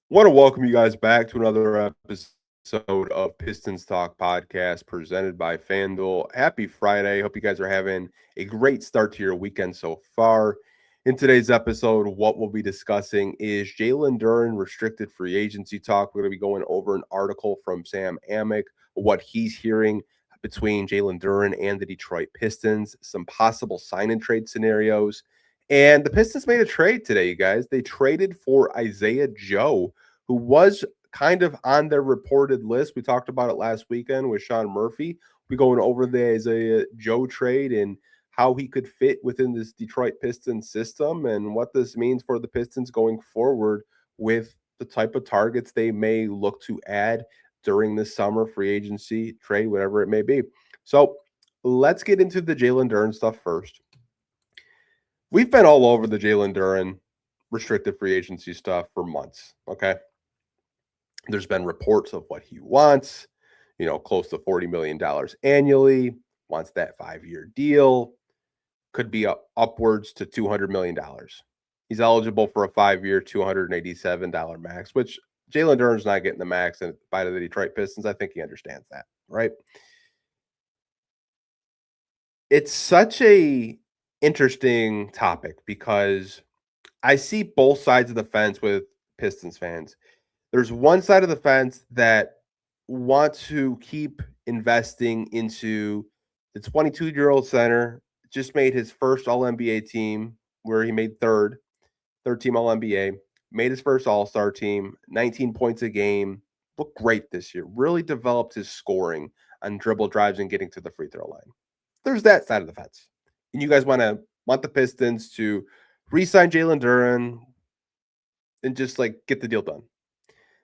Want to welcome you guys back to another episode of Pistons Talk podcast presented by FanDuel. Happy Friday. Hope you guys are having a great start to your weekend so far. In today's episode, what we'll be discussing is Jalen Duren restricted free agency talk. We're going to be going over an article from Sam Amick, what he's hearing between Jalen Duren and the Detroit Pistons, some possible sign and trade scenarios. And the Pistons made a trade today, you guys. They traded for Isaiah Joe, who was kind of on their reported list. We talked about it last weekend with Sean Murphy. We going over the Isaiah Joe trade and how he could fit within this Detroit Pistons system and what this means for the Pistons going forward with the type of targets they may look to add during this summer free agency trade, whatever it may be. So let's get into the Jalen Duren stuff first. We've been all over the Jalen Duren restricted free agency stuff for months. Okay. There's been reports of what he wants, close to $40 million annually, wants that 5-year deal, could be upwards to $200 million. He's eligible for a 5-year, $287 max, which Jalen Duren's not getting the max and by the Detroit Pistons. I think he understands that, right? It's such a interesting topic because I see both sides of the fence with Pistons fans. There's one side of the fence that want to keep investing into the 22-year-old center, just made his first All NBA team where he made third team All NBA, made his first All Star team, 19 points a game, looked great this year, really developed his scoring on dribble drives and getting to the free throw line. There's that side of the fence. And you guys want the Pistons to re-sign Jalen Duren and just like get the deal done.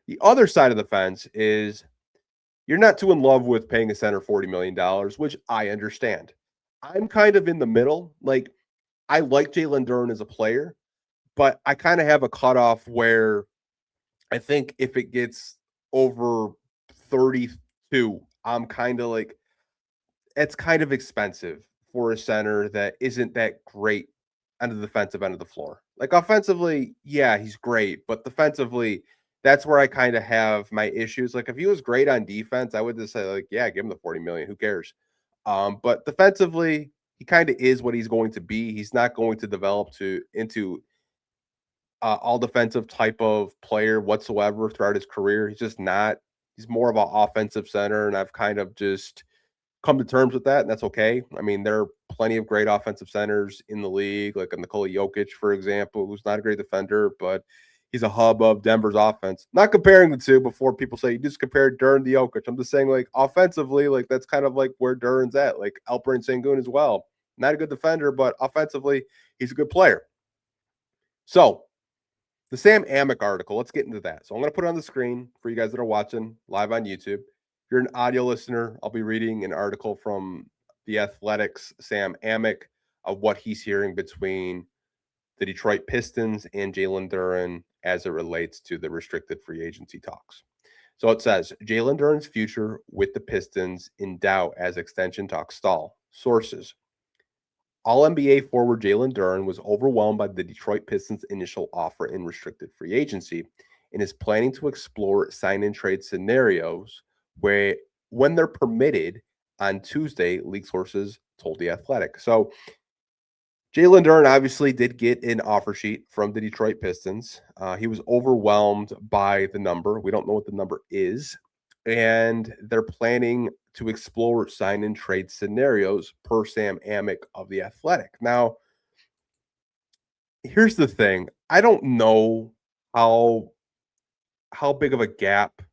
The other side of the fence is you're not too in love with paying a center $40 million, which I understand. I'm kind of in the middle. Like, I like Jalen Duren as a player, but I kind of have a cutoff where I think if it gets over 32, I'm kind of like, it's kind of expensive for a center that isn't that great on the defensive end of the floor. Like offensively, yeah, he's great, but defensively, that's where I kind of have my issues. Like if he was great on defense, I would just say like, yeah, give him the 40 million. Who cares? But defensively, he kind of is what he's going to be. He's not going to develop into all defensive type of player whatsoever throughout his career. He's just not. He's more of an offensive center, and I've kind of just come to terms with that, and that's okay. I mean, there are plenty of great offensive centers in the league, like a Nikola Jokic, for example, who's not a great defender, but he's a hub of Denver's offense. Not comparing the two before people say you just compared Duren to Jokic. I'm just saying, like, offensively, like, that's kind of like where Duren's at, like Alperen Sengun as well. Not a good defender, but offensively, he's a good player. So, the Sam Amick article, let's get into that. So I'm going to put it on the screen for you guys that are watching live on YouTube. If you're an audio listener, I'll be reading an article from the Athletics' Sam Amick of what he's hearing between the Detroit Pistons and Jalen Duren as it relates to the restricted free agency talks. So it says Jalen Duren's future with the Pistons in doubt as extension talks stall. Sources: All NBA forward Jalen Duren was overwhelmed by the Detroit Pistons' initial offer in restricted free agency and is planning to explore sign and trade scenarios where, when they're permitted, on Tuesday, league sources told The Athletic. So Jalen Duren obviously did get an offer sheet from the Detroit Pistons. He was overwhelmed by the number. We don't know what the number is. And they're planning to explore sign and trade scenarios per Sam Amick of The Athletic. Now, here's the thing. I don't know how big of a gap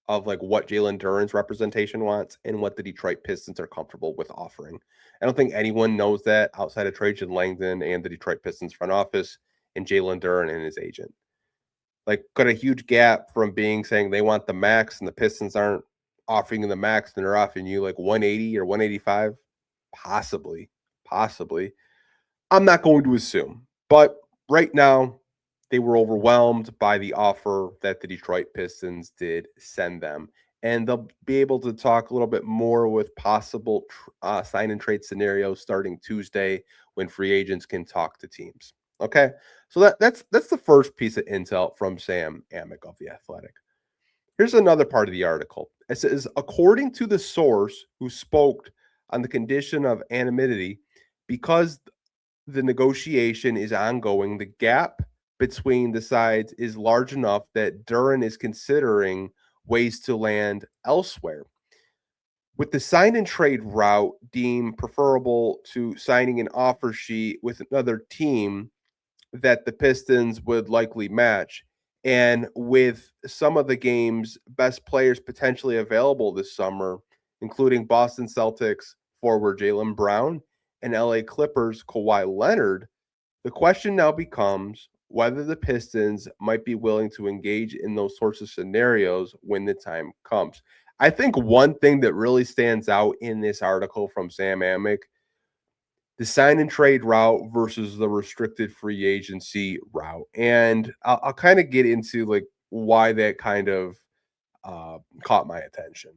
of like what Jalen Duren's representation wants and what the Detroit Pistons are comfortable with offering. I don't think anyone knows that outside of Trajan Langdon and the Detroit Pistons front office and Jalen Duren and his agent. Like, got a huge gap from being saying they want the max and the Pistons aren't offering the max and they're offering you like 180 or 185. Possibly. I'm not going to assume, but right now they were overwhelmed by the offer that the Detroit Pistons did send them. And they'll be able to talk a little bit more with possible sign and trade scenarios starting Tuesday when free agents can talk to teams. Okay. So that's the first piece of intel from Sam Amick of The Athletic. Here's another part of the article. It says, according to the source who spoke on the condition of anonymity, because the negotiation is ongoing, the gap between the sides is large enough that Duren is considering ways to land elsewhere. With the sign and trade route deemed preferable to signing an offer sheet with another team that the Pistons would likely match. And with some of the game's best players potentially available this summer, including Boston Celtics forward Jalen Brown and LA Clippers Kawhi Leonard, the question now becomes whether the Pistons might be willing to engage in those sorts of scenarios when the time comes. I think one thing that really stands out in this article from Sam Amick, the sign and trade route versus the restricted free agency route. And I'll kind of get into like why that kind of caught my attention.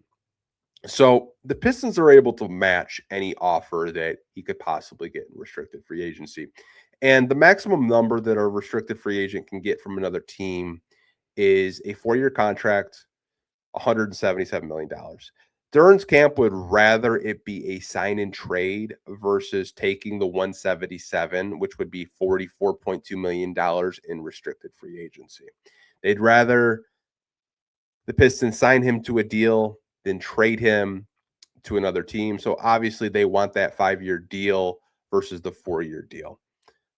So the Pistons are able to match any offer that he could possibly get in restricted free agency. And the maximum number that a restricted free agent can get from another team is a 4-year contract, $177 million. Duren's camp would rather it be a sign and trade versus taking the 177, which would be $44.2 million in restricted free agency. They'd rather the Pistons sign him to a deal than trade him to another team. So obviously they want that 5-year deal versus the 4-year deal,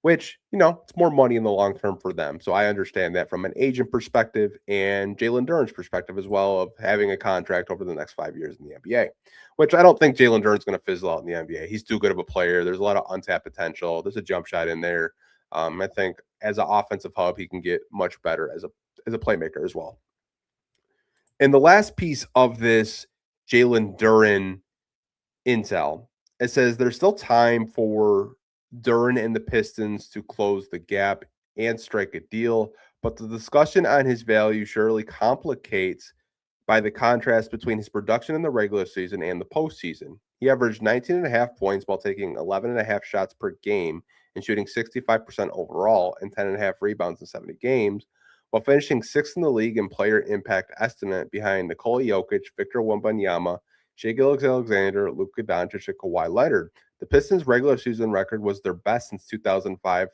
which, it's more money in the long term for them. So I understand that from an agent perspective and Jalen Duren's perspective as well of having a contract over the next 5 years in the NBA, which I don't think Jalen Duren's going to fizzle out in the NBA. He's too good of a player. There's a lot of untapped potential. There's a jump shot in there. I think as an offensive hub, he can get much better as a playmaker as well. And the last piece of this Jalen Duren intel, it says there's still time for Duren and the Pistons to close the gap and strike a deal, but the discussion on his value surely complicates by the contrast between his production in the regular season and the postseason. He averaged 19 and a half points while taking 11 and a half shots per game and shooting 65% overall and 10 and a half rebounds in 70 games, while finishing sixth in the league in player impact estimate behind Nikola Jokic, Victor Wembanyama, Shai Gilgeous-Alexander, Luka Doncic, and Kawhi Leonard. The Pistons' regular season record was their best since 2005-06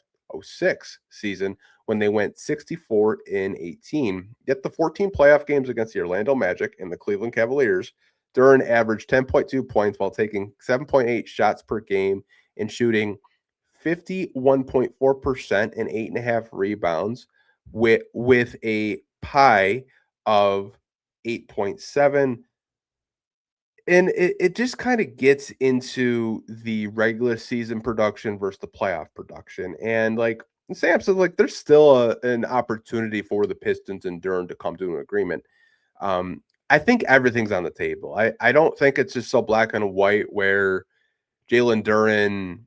season when they went 64 in 18. Yet the 14 playoff games against the Orlando Magic and the Cleveland Cavaliers, Duren averaged 10.2 points while taking 7.8 shots per game and shooting 51.4% and 8.5 rebounds with a pie of 8.7. And it just kind of gets into the regular season production versus the playoff production. And like Sam said, like there's still an opportunity for the Pistons and Duren to come to an agreement. I think everything's on the table. I don't think it's just so black and white where Jalen Duren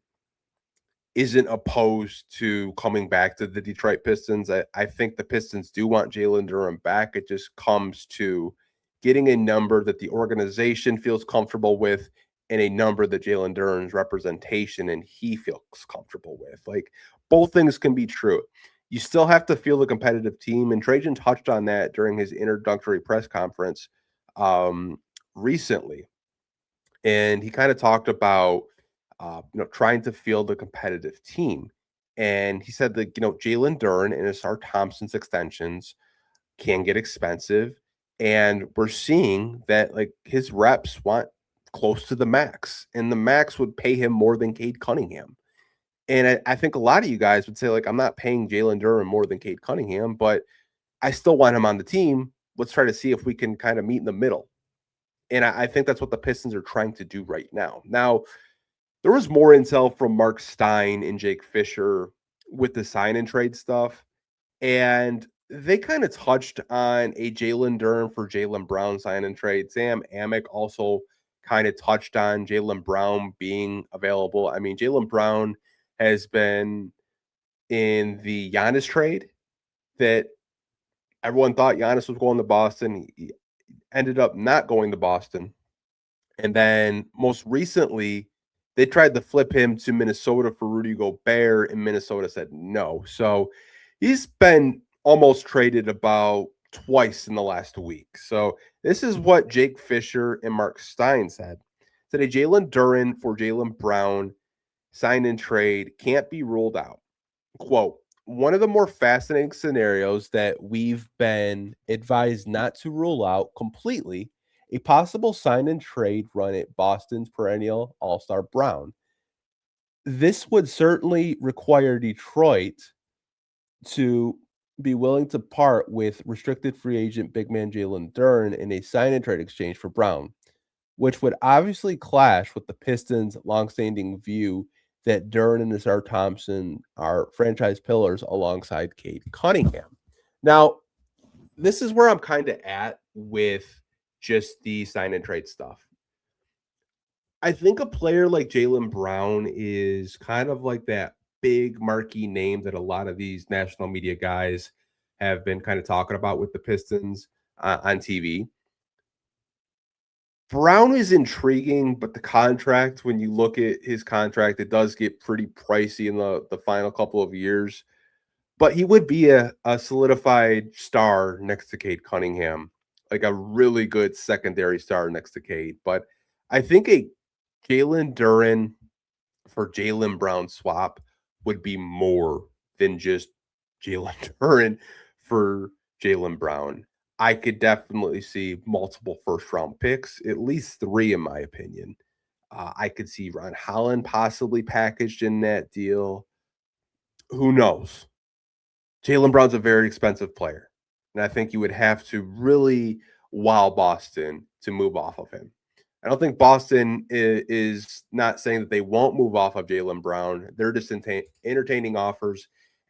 isn't opposed to coming back to the Detroit Pistons. I think the Pistons do want Jalen Duren back. It just comes to getting a number that the organization feels comfortable with and a number that Jalen Duren's representation and he feels comfortable with. Like both things can be true. You still have to feel the competitive team, and Trajan touched on that during his introductory press conference recently, and he kind of talked about trying to field a competitive team. And he said that, Jalen Duren and Asar Thompson's extensions can get expensive. And we're seeing that like his reps want close to the max, and the max would pay him more than Cade Cunningham. And I think a lot of you guys would say, like, I'm not paying Jalen Duren more than Cade Cunningham, but I still want him on the team. Let's try to see if we can kind of meet in the middle. And I think that's what the Pistons are trying to do right now. Now, there was more intel from Mark Stein and Jake Fisher with the sign and trade stuff, and they kind of touched on a Jalen Duren for Jalen Brown sign and trade. Sam Amick also kind of touched on Jalen Brown being available. I mean, Jalen Brown has been in the Giannis trade that everyone thought Giannis was going to Boston. He ended up not going to Boston. And then most recently, They tried to flip him to Minnesota for Rudy Gobert, and Minnesota said no. So he's been almost traded about twice in the last week. So this is what Jake Fisher and Mark Stein said. Said a Jalen Duren for Jalen Brown sign and trade can't be ruled out. Quote, one of the more fascinating scenarios that we've been advised not to rule out completely, a possible sign and trade run at Boston's perennial all-star Brown. This would certainly require Detroit to be willing to part with restricted free agent big man Jalen Duren in a sign and trade exchange for Brown, which would obviously clash with the Pistons' longstanding view that Duren and Nassar Thompson are franchise pillars alongside Cade Cunningham. Now, this is where I'm kind of at with just the sign and trade stuff. I think a player like Jalen Brown is kind of like that big marquee name that a lot of these national media guys have been kind of talking about with the Pistons on TV. Brown is intriguing, but the contract, when you look at his contract, it does get pretty pricey in the final couple of years. But he would be a solidified star next to Cade Cunningham, like a really good secondary star next to Cade. But I think a Jalen Duren for Jalen Brown swap would be more than just Jalen Duren for Jalen Brown. I could definitely see multiple first round picks, at least three, in my opinion. I could see Ron Holland possibly packaged in that deal. Who knows? Jalen Brown's a very expensive player, and I think you would have to really wow Boston to move off of him. I don't think Boston is not saying that they won't move off of Jalen Brown. They're just entertaining offers,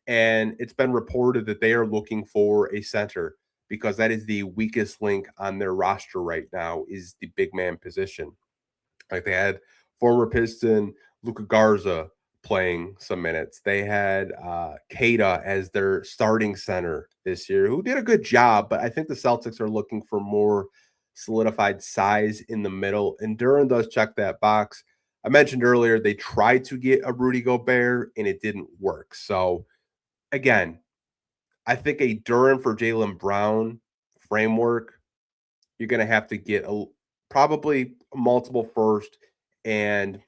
and it's been reported that they are looking for a center because that is the weakest link on their roster right now is the big man position. Like they had former Piston Luka Garza playing some minutes. They had Kada as their starting center this year, who did a good job, but I think the Celtics are looking for more solidified size in the middle. And Duren does check that box. I mentioned earlier they tried to get a Rudy Gobert and it didn't work. So again, I think a Duren for Jalen Brown framework, you're going to have to get probably multiple first and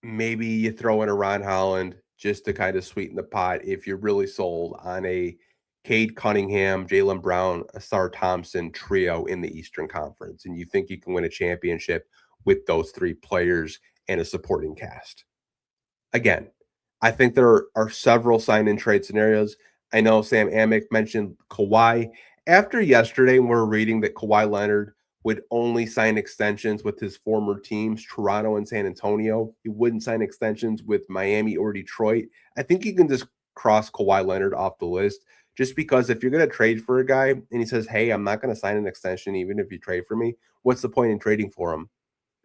maybe you throw in a Ron Holland just to kind of sweeten the pot if you're really sold on a Cade Cunningham, Jalen Brown, Asar Thompson trio in the Eastern Conference, and you think you can win a championship with those three players and a supporting cast. Again, I think there are several sign and trade scenarios. I know Sam Amick mentioned Kawhi. After yesterday, when we're reading that Kawhi Leonard would only sign extensions with his former teams, Toronto and San Antonio. He wouldn't sign extensions with Miami or Detroit. I think you can just cross Kawhi Leonard off the list just because if you're going to trade for a guy and he says, hey, I'm not going to sign an extension even if you trade for me, what's the point in trading for him?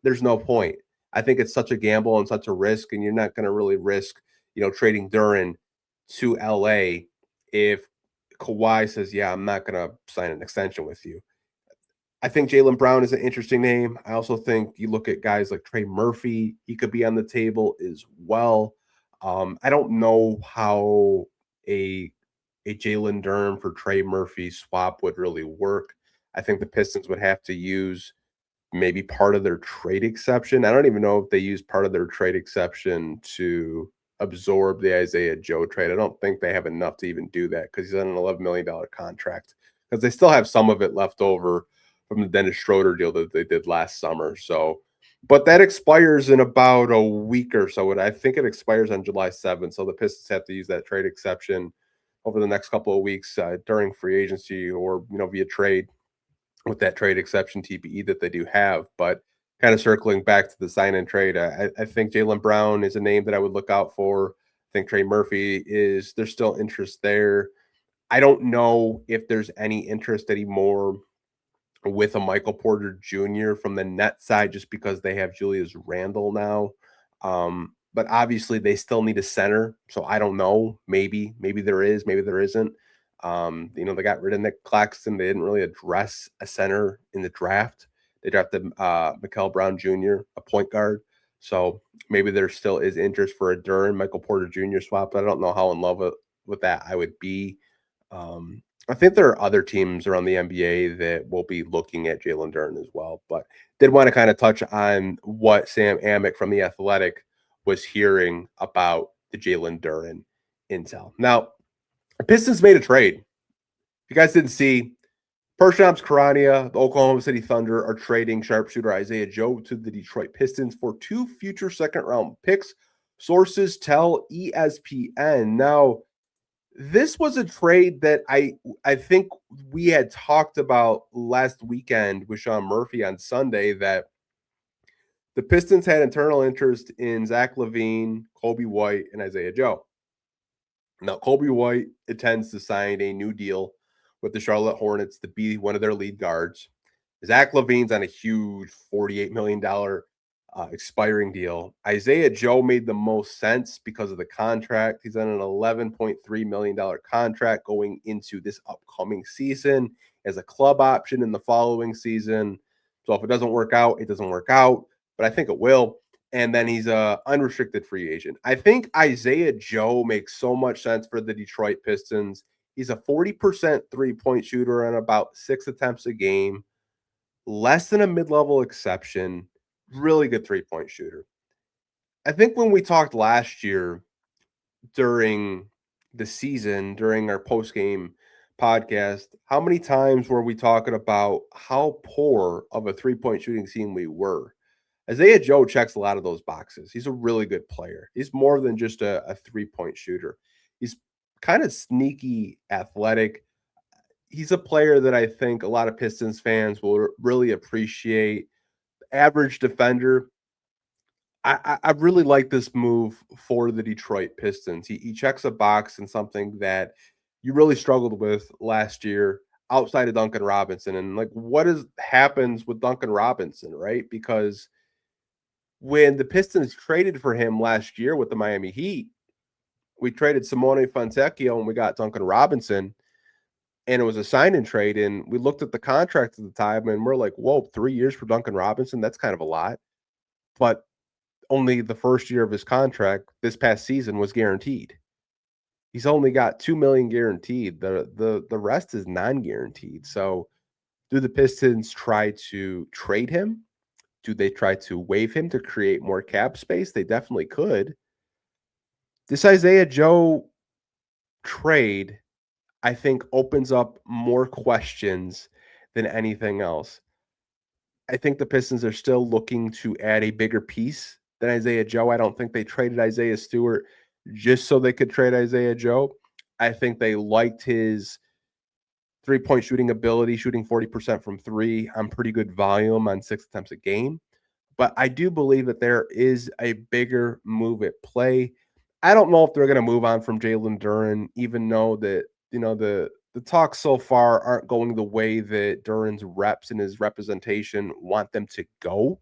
There's no point. I think it's such a gamble and such a risk, and you're not going to really risk, trading Duren to LA if Kawhi says, yeah, I'm not going to sign an extension with you. I think Jalen Brown is an interesting name. I also think you look at guys like Trey Murphy, he could be on the table as well. I don't know how a Jalen Duren for Trey Murphy swap would really work. I think the Pistons would have to use maybe part of their trade exception. I don't even know if they use part of their trade exception to absorb the Isaiah Joe trade. I don't think they have enough to even do that because he's on an $11 million contract because they still have some of it left over from the Dennis Schroeder deal that they did last summer. So, but that expires in about a week or so. And I think it expires on July 7th. So the Pistons have to use that trade exception over the next couple of weeks during free agency or, via trade with that trade exception TPE that they do have. But kind of circling back to the sign and trade, I think Jalen Brown is a name that I would look out for. I think Trey Murphy there's still interest there. I don't know if there's any interest anymore with a Michael Porter Jr. from the net side just because they have Julius Randle now. But obviously they still need a center. So I don't know. Maybe there is, maybe there isn't. They got rid of Nick Claxton. They didn't really address a center in the draft. They drafted Mikel Brown Jr., a point guard. So maybe there still is interest for a Duren Michael Porter Jr. swap, but I don't know how in love with that I would be. I think there are other teams around the NBA that will be looking at Jalen Duren as well, but did want to kind of touch on what Sam Amick from The Athletic was hearing about the Jalen Duren intel. Now, the Pistons made a trade. If you guys didn't see, Persham's Karania, the Oklahoma City Thunder are trading sharpshooter Isaiah Joe to the Detroit Pistons for 2 future second-round picks. Sources tell ESPN. Now, this was a trade that I think we had talked about last weekend with Sean Murphy on Sunday, that the Pistons had internal interest in Zach LaVine, Kobe White, and Isaiah Joe. Now, Kobe White intends to sign a new deal with the Charlotte Hornets to be one of their lead guards. Zach LaVine's on a huge $48 million expiring deal. Isaiah Joe made the most sense because of the contract. He's on an $11.3 million contract going into this upcoming season as a club option in the following season. So if it doesn't work out, it doesn't work out, but I think it will. And then he's a unrestricted free agent. I think Isaiah Joe makes so much sense for the Detroit Pistons. He's a 40% three-point shooter on about 6 attempts a game, less than a mid-level exception, really good three-point shooter. I think when we talked last year during the season, during our post-game podcast, how many times were we talking about how poor of a three-point shooting team we were? Isaiah Joe checks a lot of those boxes. He's a really good player. He's more than just a three-point shooter. He's kind of sneaky athletic. He's a player that I think a lot of Pistons fans will really appreciate. Average defender. I really like this move for the Detroit Pistons. He checks a box and something that you really struggled with last year outside of Duncan Robinson. And like, what happens with Duncan Robinson, right? Because when the Pistons traded for him last year with the Miami Heat, we traded Simone Fontecchio and we got Duncan Robinson, and it was a sign and trade. And we looked at the contract at the time and we're like, whoa, 3 years for Duncan Robinson? That's kind of a lot. But only the first year of his contract this past season was guaranteed. He's only got 2 million guaranteed. The rest is non-guaranteed. So do the Pistons try to trade him? Do they try to waive him to create more cap space? They definitely could. This Isaiah Joe trade, I think, opens up more questions than anything else. I think the Pistons are still looking to add a bigger piece than Isaiah Joe. I don't think they traded Isaiah Stewart just so they could trade Isaiah Joe. I think they liked his three-point shooting ability, shooting 40% from three on pretty good volume on 6 attempts a game. But I do believe that there is a bigger move at play. I don't know if they're going to move on from Jalen Duren, even though that, the talks so far aren't going the way that Duren's reps and his representation want them to go.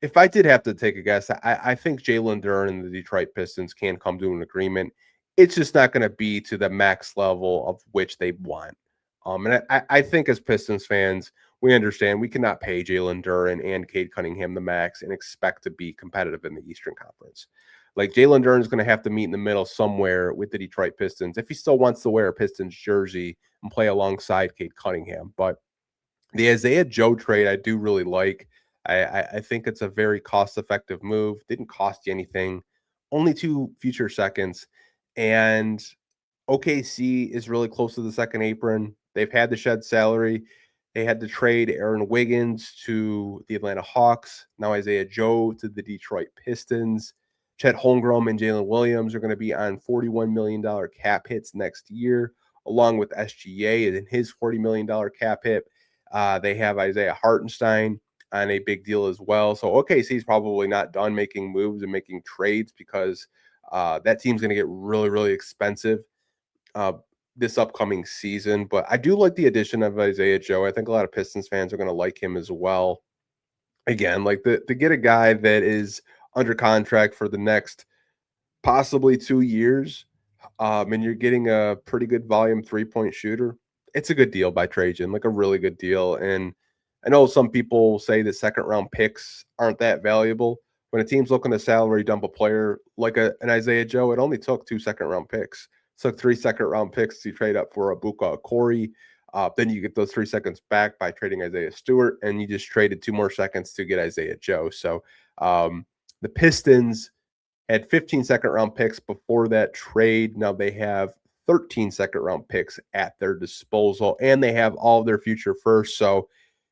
If I did have to take a guess, I think Jalen Duren and the Detroit Pistons can come to an agreement. It's just not going to be to the max level of which they want. And I think as Pistons fans, we understand we cannot pay Jalen Duren and Cade Cunningham the max and expect to be competitive in the Eastern Conference. Like, Jalen Duren is going to have to meet in the middle somewhere with the Detroit Pistons if he still wants to wear a Pistons jersey and play alongside Cade Cunningham. But the Isaiah Joe trade, I do really like. I think it's a very cost-effective move. Didn't cost you anything. Only 2 future seconds. And OKC is really close to the second apron. They've had to shed salary. They had to trade Aaron Wiggins to the Atlanta Hawks. Now Isaiah Joe to the Detroit Pistons. Chet Holmgren and Jalen Williams are going to be on $41 million cap hits next year, along with SGA and his $40 million cap hit. They have Isaiah Hartenstein on a big deal as well. So OKC is probably not done making moves and making trades because that team's going to get really, really expensive this upcoming season. But I do like the addition of Isaiah Joe. I think a lot of Pistons fans are going to like him as well. Again, like to get a guy that is under contract for the next possibly 2 years, and you're getting a pretty good volume three-point shooter, it's a good deal by Trajan, like a really good deal. And I know some people say that second round picks aren't that valuable, when a team's looking to salary dump a player like an Isaiah Joe, it only took 2 second-round picks. It took 3 second-round picks to trade up for Abuka Corey. Then you get those 3 seconds back by trading Isaiah Stewart, and you just traded 2 more seconds to get Isaiah Joe. So the Pistons had 15 second-round picks before that trade. Now they have 13 second-round picks at their disposal, and they have all of their future first. So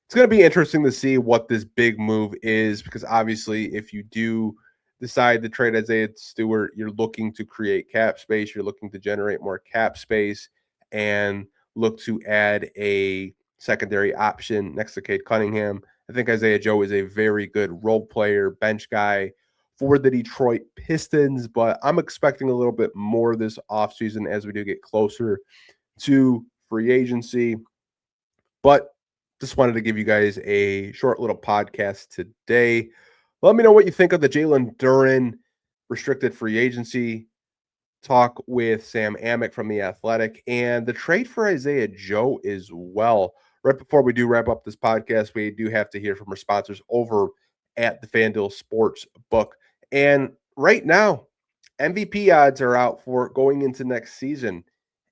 it's going to be interesting to see what this big move is, because obviously if you do decide to trade Isaiah Stewart, you're looking to create cap space, you're looking to generate more cap space, and look to add a secondary option next to Cade Cunningham. I think Isaiah Joe is a very good role player, bench guy for the Detroit Pistons, but I'm expecting a little bit more this offseason as we do get closer to free agency. But just wanted to give you guys a short little podcast today. Let me know what you think of the Jalen Duren restricted free agency talk with Sam Amick from The Athletic and the trade for Isaiah Joe as well. Right before we do wrap up this podcast, we do have to hear from our sponsors over at the FanDuel Sports Book. And right now, MVP odds are out for going into next season.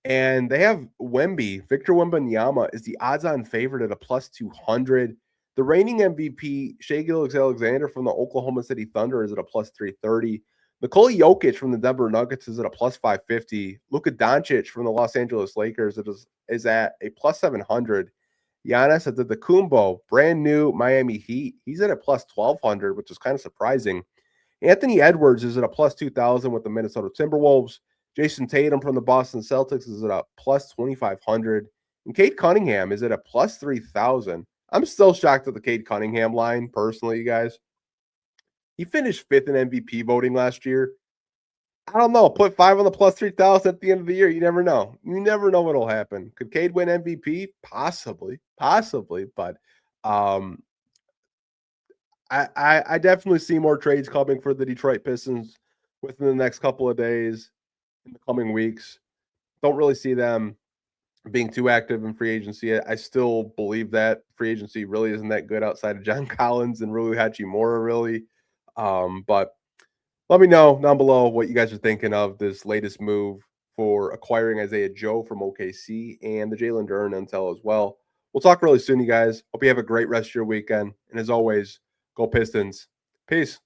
And they have Victor Wembanyama is the odds-on favorite at a plus 200. The reigning MVP, Shai Gilgeous-Alexander from the Oklahoma City Thunder, is at a plus 330. Nikola Jokic from the Denver Nuggets is at a plus 550. Luka Doncic from the Los Angeles Lakers is at a plus 700. Giannis Antetokounmpo, brand new Miami Heat, he's at a plus 1200, which is kind of surprising. Anthony Edwards is at a plus 2,000 with the Minnesota Timberwolves. Jason Tatum from the Boston Celtics is at a plus 2,500. And Cade Cunningham is at a plus 3,000. I'm still shocked at the Cade Cunningham line, personally, you guys. He finished 5th in MVP voting last year. I don't know. Put 5 on the plus 3,000 at the end of the year. You never know. You never know what'll happen. Could Cade win MVP? Possibly. But I definitely see more trades coming for the Detroit Pistons within the next couple of days, in the coming weeks. Don't really see them being too active in free agency. I still believe that free agency really isn't that good outside of John Collins and Rui Hachimura, really. But let me know down below what you guys are thinking of this latest move for acquiring Isaiah Joe from OKC and the Jalen Duren intel as well. We'll talk really soon, you guys. Hope you have a great rest of your weekend. And as always, go Pistons. Peace.